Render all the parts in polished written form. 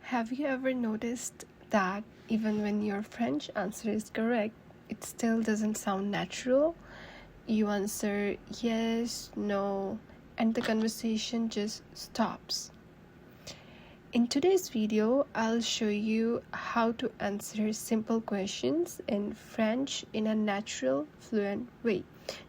Have you ever noticed that even when your French answer is correct, it still doesn't sound natural? You answer yes, no, and the conversation just stops. In today's video, I'll show you how to answer simple questions in French in a natural, fluent way,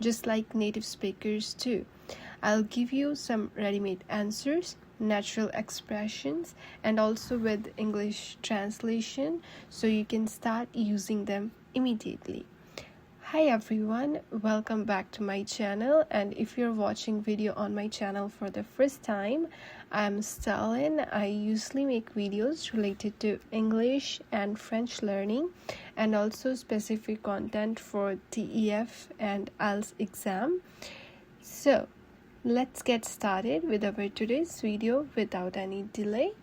just like native speakers do. I'll give you some ready-made answers, natural expressions, and also with English translation so you can start using them immediately. Hi everyone, welcome back to my channel, and if you're watching video on my channel for the first time, I'm Stalin. I usually make videos related to English and French learning and also specific content for TEF and IELTS exam. So let's get started with our today's video without any delay.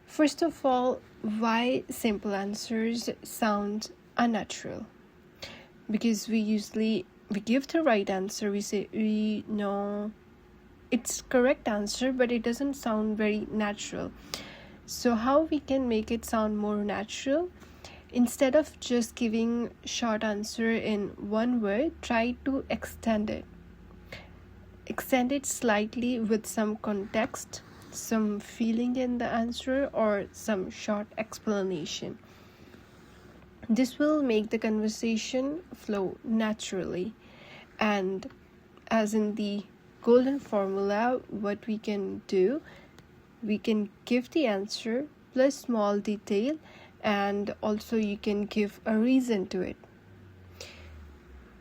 First of all, why simple answers sound unnatural? Because we give the right answer, we say we know it's correct answer, but it doesn't sound very natural. So how we can make it sound more natural? Instead of just giving short answer in one word, try to extend it slightly with some context, some feeling in the answer, or some short explanation. This will make the conversation flow naturally. And as in the golden formula, what we can do, we can give the answer plus small detail, and also you can give a reason to it.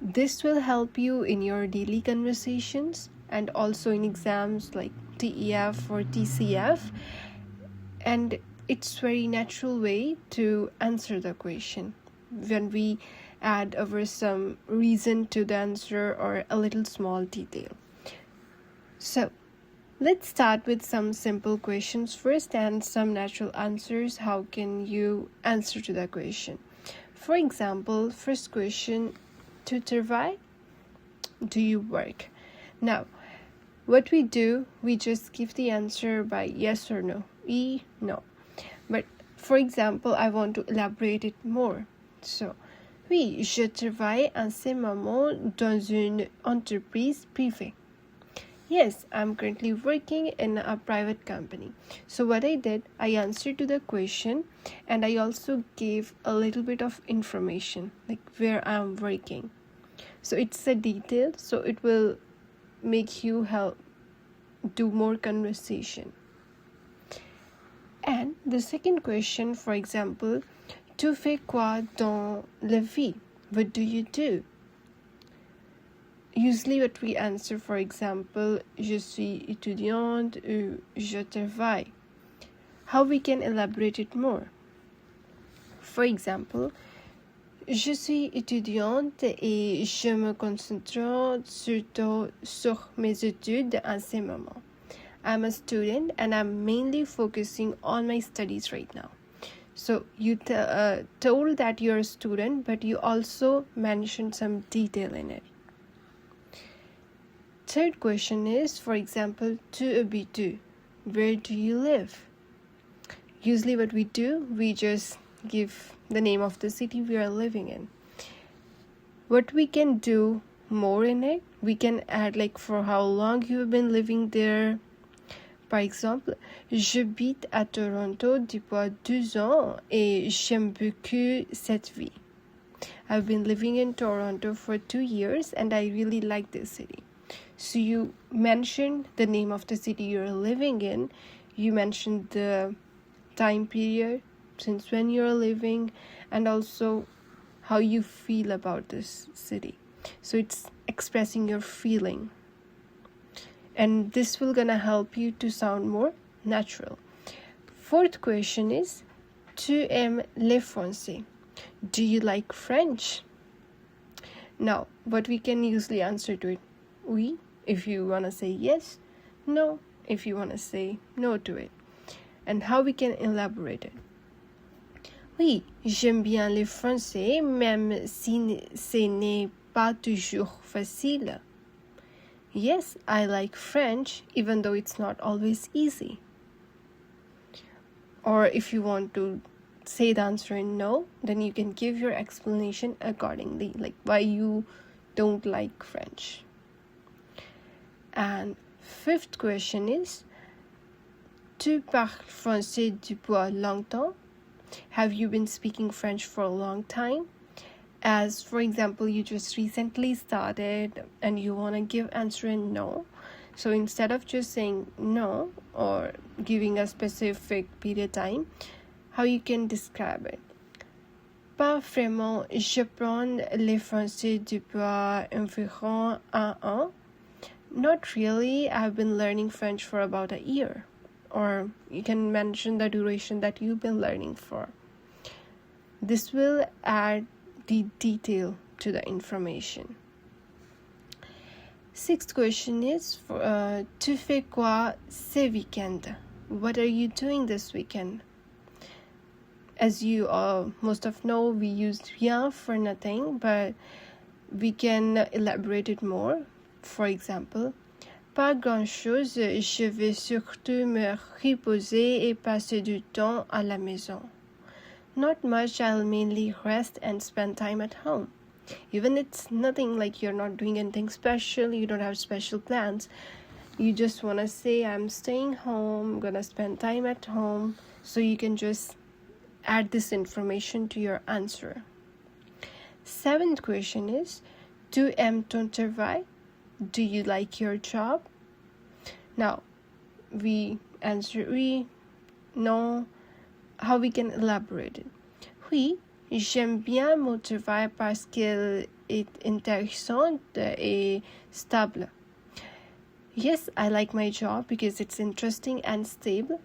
This will help you in your daily conversations and also in exams like TEF or TCF, and it's very natural way to answer the question when we add over some reason to the answer or a little small detail. So let's start with some simple questions first and some natural answers. How can you answer to the question? For example, first question, tu travailles? Do you work? Now, what we do, we just give the answer by yes or no. Oui, no. But for example, I want to elaborate it more. So, oui, je travaille en ce moment dans une entreprise privée. Yes, I'm currently working in a private company. So what I did, I answered to the question and I also gave a little bit of information, like where I'm working. So it's a detail, so it will make you help do more conversation. And the second question, for example, tu fais quoi dans la vie? What do you do? Usually what we answer, for example, je suis étudiante ou je travaille. How we can elaborate it more? For example, je suis étudiante et je me concentre surtout sur mes études en ce moment. I'm a student and I'm mainly focusing on my studies right now. So you told that you're a student, but you also mentioned some detail in it. Third question is, for example, tu habites? Where do you live? Usually what we do, we just give the name of the city we are living in. What we can do more in it, we can add like for how long you have been living there. Par exemple, j'habite à Toronto depuis 2 ans et j'aime beaucoup cette vie. I've been living in Toronto for 2 years and I really like this city. So you mentioned the name of the city you're living in, you mentioned the time period, since when you're living, and also how you feel about this city. So it's expressing your feeling. And this will gonna help you to sound more natural. Fourth question is, tu aimes le français? Do you like French? Now, what we can usually answer to it, oui, if you wanna say yes, no, if you wanna say no to it. And how we can elaborate it. Oui, j'aime bien le français, même si ce n'est pas toujours facile. Yes, I like French, even though it's not always easy. Or if you want to say the answer in no, then you can give your explanation accordingly, like why you don't like French. And fifth question is, tu parles français depuis longtemps? Have you been speaking French for a long time? As for example, you just recently started and you want to give answer in no. So instead of just saying no or giving a specific period of time, how you can describe it? Pas vraiment, je prends le français depuis environ un an. Not really, I've been learning French for about a year. Or you can mention the duration that you've been learning for. This will add the detail to the information. Sixth question is, tu fais quoi ce weekend? What are you doing this weekend? As you most of know, we use rien for nothing, but we can elaborate it more. For example, pas grand-chose, je vais surtout me reposer et passer du temps à la maison. Not much, I'll mainly rest and spend time at home. Even it's nothing like you're not doing anything special, you don't have special plans. You just want to say, I'm staying home, I'm gonna spend time at home. So you can just add this information to your answer. Seventh question is, tu aimes ton travail? Do you like your job? Now, we answer oui, no. How we can elaborate it? Oui, j'aime bien mon travail parce qu'il est intéressant et stable. Yes, I like my job because it's interesting and stable.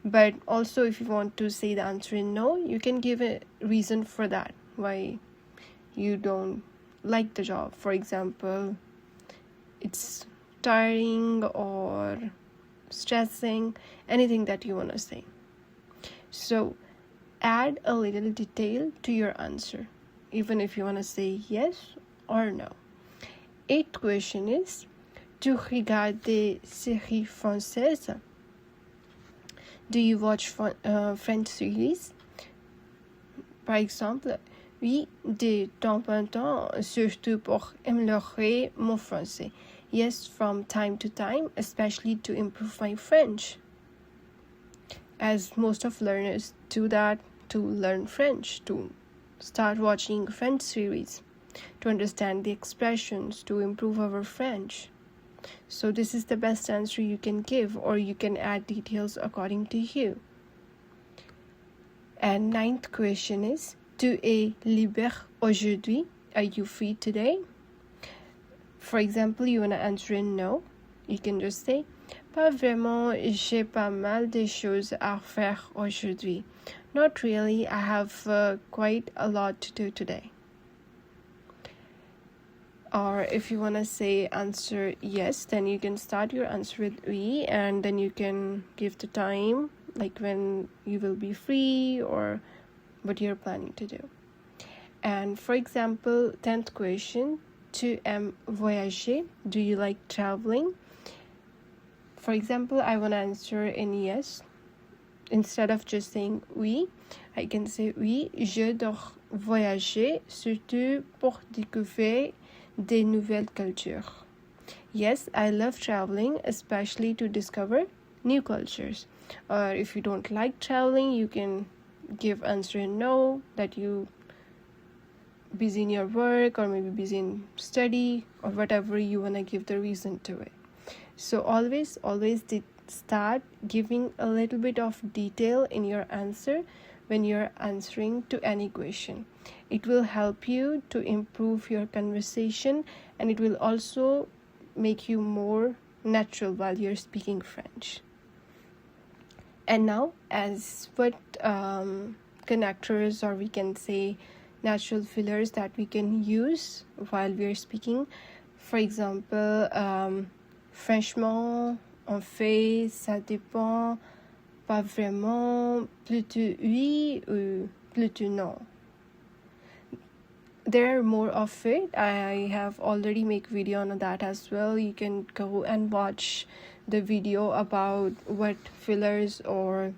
But also, if you want to say the answer in no, you can give a reason for that, why you don't like the job. For example, it's tiring or stressing, anything that you want to say. So add a little detail to your answer, even if you want to say yes or no. Eighth question is, tu regardes des séries françaises? Do you watch French series? Par exemple, oui, de temps en temps, surtout pour améliorer mon français. Yes, from time to time, especially to improve my French. As most of learners do that to learn French, to start watching French series, to understand the expressions, to improve our French. So this is the best answer you can give, or you can add details according to you. And ninth question is, tu es libre aujourd'hui? Are you free today? For example, you want to answer in no. You can just say, pas vraiment, j'ai pas mal de choses à faire aujourd'hui. Not really, I have quite a lot to do today. Or if you want to say answer yes, then you can start your answer with oui, and then you can give the time, like when you will be free or what you're planning to do. And for example, 10th question, tu aimes voyager? Do you like traveling? For example, I want to answer in yes. Instead of just saying oui, I can say oui, j'adore voyager, surtout pour découvrir des nouvelles cultures. Yes, I love traveling, especially to discover new cultures. Or if you don't like traveling, you can give answer in no, that you busy in your work or maybe busy in study or whatever you want to give the reason to it. So always start giving a little bit of detail in your answer when you're answering to any question. It will help you to improve your conversation, and it will also make you more natural while you're speaking French. And now, as what connectors, or we can say natural fillers that we can use while we're speaking. For example, franchement, en fait, ça dépend, pas vraiment, plutôt oui ou plutôt non. There are more of it. I have already made video on that as well. You can go and watch the video about what fillers or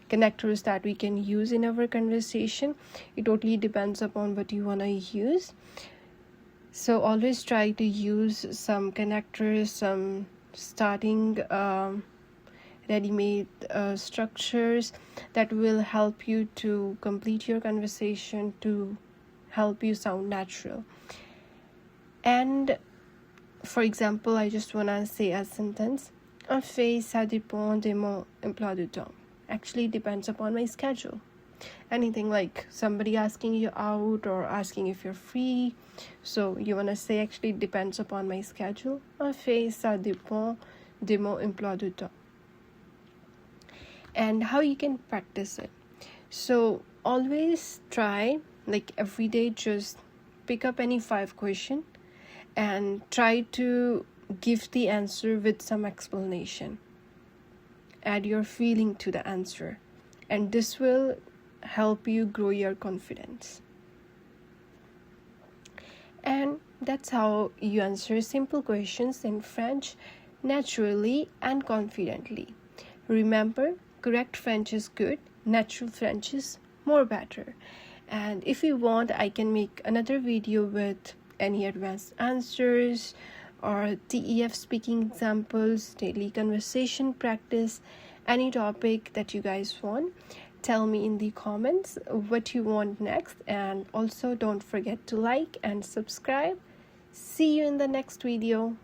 connectors that we can use in our conversation. It totally depends upon what you want to use. So always try to use some connectors, some starting ready-made structures that will help you to complete your conversation, to help you sound natural. And for example, I just want to say a sentence: en fait, ça dépend de mon emploi du temps. Actually, it depends upon my schedule. Anything like somebody asking you out or asking if you're free. So you want to say, actually, it depends upon my schedule. En fait, ça dépend de mon emploi du temps. And how you can practice it. So always try, like every day, just pick up any 5 questions and try to give the answer with some explanation. Add your feeling to the answer, and this will help you grow your confidence. And that's how you answer simple questions in French naturally and confidently. Remember, correct French is good, natural French is more better. And if you want, I can make another video with any advanced answers or TEF speaking examples, daily conversation practice, any topic that you guys want. Tell me in the comments what you want next, and also don't forget to like and subscribe. See you in the next video.